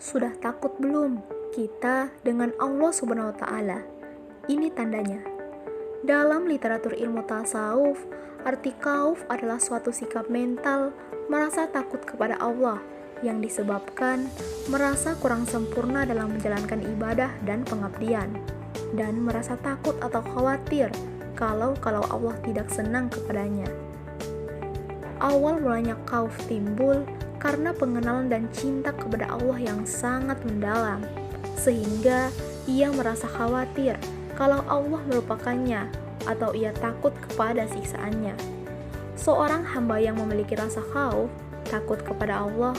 Sudah takut belum kita dengan Allah Subhanahu wa taala? Ini tandanya. Dalam literatur ilmu tasawuf, arti khauf adalah suatu sikap mental merasa takut kepada Allah yang disebabkan merasa kurang sempurna dalam menjalankan ibadah dan pengabdian, dan merasa takut atau khawatir kalau Allah tidak senang kepadanya. Awal mulanya khauf timbul karena pengenalan dan cinta kepada Allah yang sangat mendalam, sehingga ia merasa khawatir kalau Allah melupakannya atau ia takut kepada siksaannya. Seorang hamba yang memiliki rasa khauf, takut kepada Allah,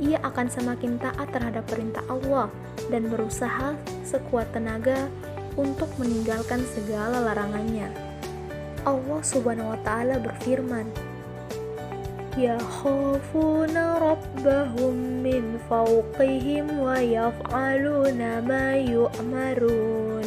ia akan semakin taat terhadap perintah Allah dan berusaha sekuat tenaga untuk meninggalkan segala larangannya. Allah Subhanahu wa taala berfirman, yakhafuna rabbahum min fawqihim wa yaf'aluna ma yu'marun.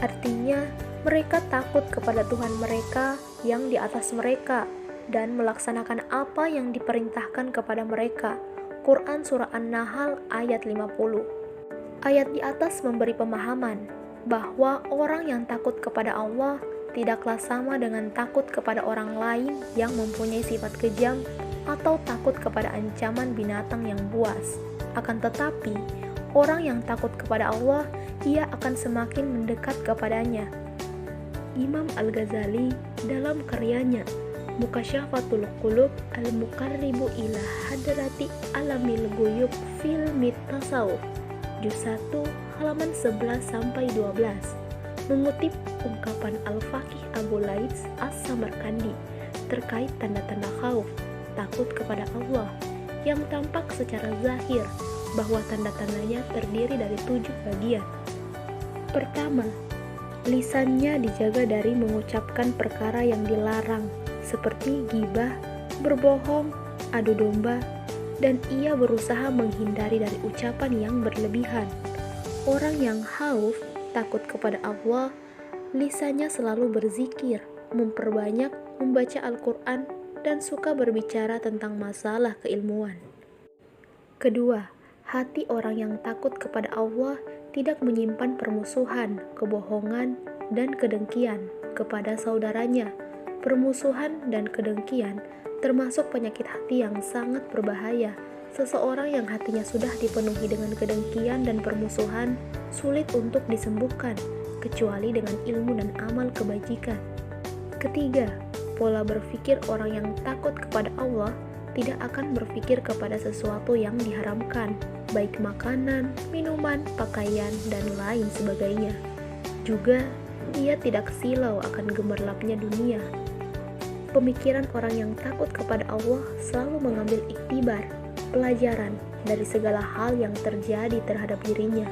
Artinya, mereka takut kepada Tuhan mereka yang di atas mereka dan melaksanakan apa yang diperintahkan kepada mereka. Quran Surah An-Nahl ayat 50. Ayat di atas memberi pemahaman bahwa orang yang takut kepada Allah tidaklah sama dengan takut kepada orang lain yang mempunyai sifat kejam atau takut kepada ancaman binatang yang buas. Akan tetapi, orang yang takut kepada Allah, ia akan semakin mendekat kepadanya. Imam Al-Ghazali dalam karyanya Mukasyafatul Qulub Al-Muqarribu ila Hadrati Alamil Ghuyub fil Tasawuf Juz 1 halaman 11-12 mengutip ungkapan Al-Faqih Abu Laits As-Samarkandi terkait tanda-tanda khauf, takut kepada Allah, yang tampak secara zahir bahwa tanda-tandanya terdiri dari 7 bagian. Pertama, lisannya dijaga dari mengucapkan perkara yang dilarang seperti ghibah, berbohong, adu domba, dan ia berusaha menghindari dari ucapan yang berlebihan. Orang yang khauf, takut kepada Allah, lisannya selalu berzikir, memperbanyak membaca Al-Quran, dan suka berbicara tentang masalah keilmuan. Kedua, hati orang yang takut kepada Allah tidak menyimpan permusuhan, kebohongan, dan kedengkian kepada saudaranya. Permusuhan dan kedengkian termasuk penyakit hati yang sangat berbahaya. Seseorang yang hatinya sudah dipenuhi dengan kedengkian dan permusuhan sulit untuk disembuhkan, kecuali dengan ilmu dan amal kebajikan. Ketiga, pola berpikir orang yang takut kepada Allah tidak akan berpikir kepada sesuatu yang diharamkan, baik makanan, minuman, pakaian, dan lain sebagainya. Juga, ia tidak silau akan gemerlapnya dunia. Pemikiran orang yang takut kepada Allah selalu mengambil iktibar, pelajaran dari segala hal yang terjadi terhadap dirinya.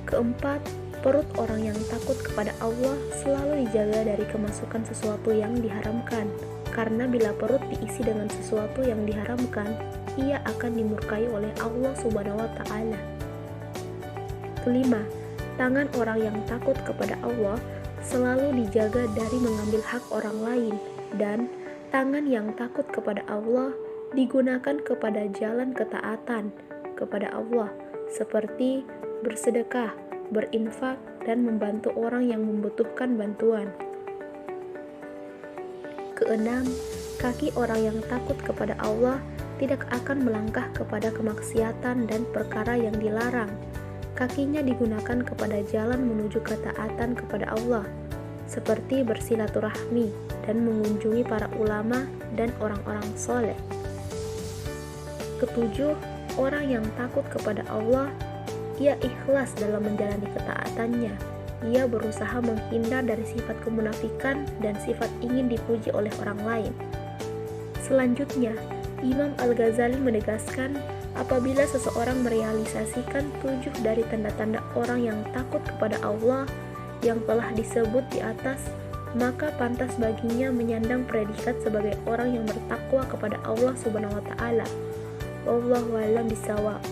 Keempat, perut orang yang takut kepada Allah selalu dijaga dari kemasukan sesuatu yang diharamkan, karena bila perut diisi dengan sesuatu yang diharamkan, ia akan dimurkai oleh Allah Subhanahu wa taala. Kelima, tangan orang yang takut kepada Allah selalu dijaga dari mengambil hak orang lain, dan tangan yang takut kepada Allah digunakan kepada jalan ketaatan kepada Allah, seperti bersedekah, berinfak, dan membantu orang yang membutuhkan bantuan. Keenam, kaki orang yang takut kepada Allah tidak akan melangkah kepada kemaksiatan dan perkara yang dilarang. Kakinya digunakan kepada jalan menuju ketaatan kepada Allah, seperti bersilaturahmi dan mengunjungi para ulama dan orang-orang soleh. Ketujuh, orang yang takut kepada Allah, ia ikhlas dalam menjalani ketaatannya. Ia berusaha menghindar dari sifat kemunafikan dan sifat ingin dipuji oleh orang lain. Selanjutnya, Imam Al-Ghazali menegaskan apabila seseorang merealisasikan 7 dari tanda-tanda orang yang takut kepada Allah yang telah disebut di atas, maka pantas baginya menyandang predikat sebagai orang yang bertakwa kepada Allah Subhanahu wa taala. Wallahu a'lam bishawab.